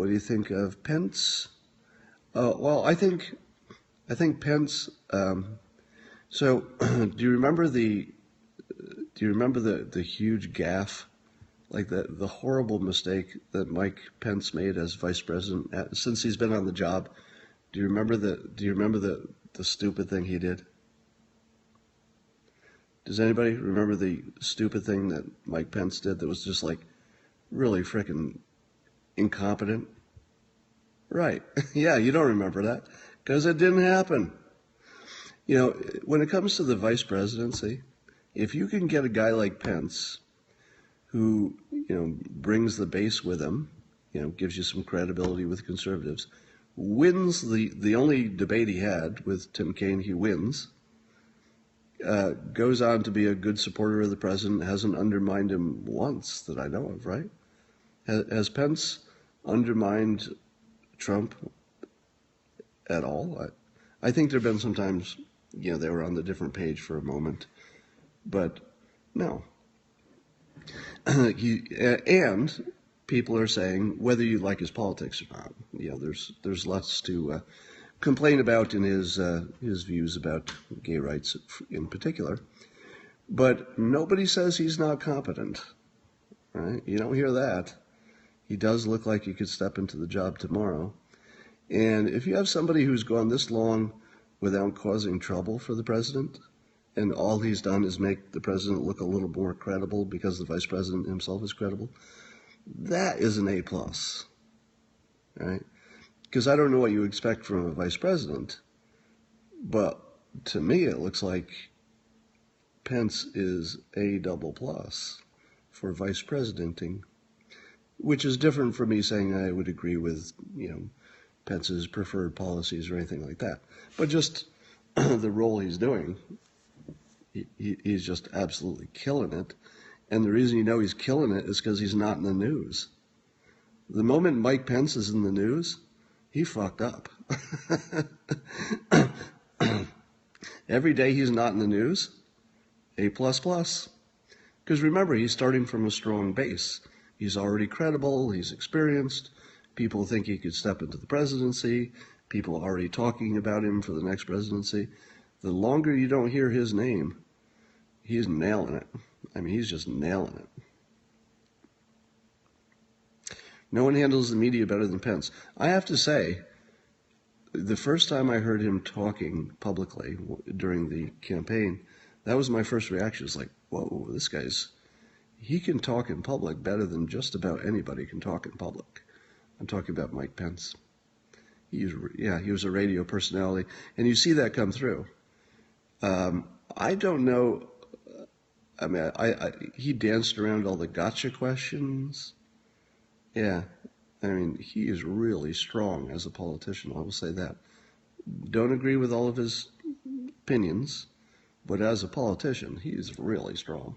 What do you think of Pence? Well, I think Pence. So, do you remember the huge gaffe, like the horrible mistake that Mike Pence made as vice president since he's been on the job? Do you remember the stupid thing he did? Does anybody remember the stupid thing that Mike Pence did that was just like really freaking incompetent? Right. Yeah, you don't remember that because it didn't happen. You know, when it comes to the vice presidency, if you can get a guy like Pence who, brings the base with him, gives you some credibility with conservatives, wins the only debate he had with Tim Kaine, he wins, goes on to be a good supporter of the president, hasn't undermined him once that I know of, right? Has Pence undermined Trump at all? I think there have been some times, they were on the different page for a moment, but no. And people are saying, whether you like his politics or not, there's lots to complain about in his views about gay rights in particular, but nobody says he's not competent, right? You don't hear that. He does look like he could step into the job tomorrow. And if you have somebody who's gone this long without causing trouble for the president, and all he's done is make the president look a little more credible because the vice president himself is credible, that is an A+, right? Because I don't know what you expect from a vice president, but to me it looks like Pence is A++ for vice presidenting, which is different from me saying I would agree with, Pence's preferred policies or anything like that. But just the role he's doing, he's just absolutely killing it. And the reason he's killing it is because he's not in the news. The moment Mike Pence is in the news, he fucked up. Every day he's not in the news, A++. Because remember, he's starting from a strong base. He's already credible, he's experienced, people think he could step into the presidency, people are already talking about him for the next presidency. The longer you don't hear his name, he's nailing it. I mean, he's just nailing it. No one handles the media better than Pence. I have to say, the first time I heard him talking publicly during the campaign, that was my first reaction. It's like, whoa, he can talk in public better than just about anybody can talk in public. I'm talking about Mike Pence. He was a radio personality, and you see that come through. I don't know. I mean, he danced around all the gotcha questions. Yeah, I mean, he is really strong as a politician, I will say that. Don't agree with all of his opinions, but as a politician, he is really strong.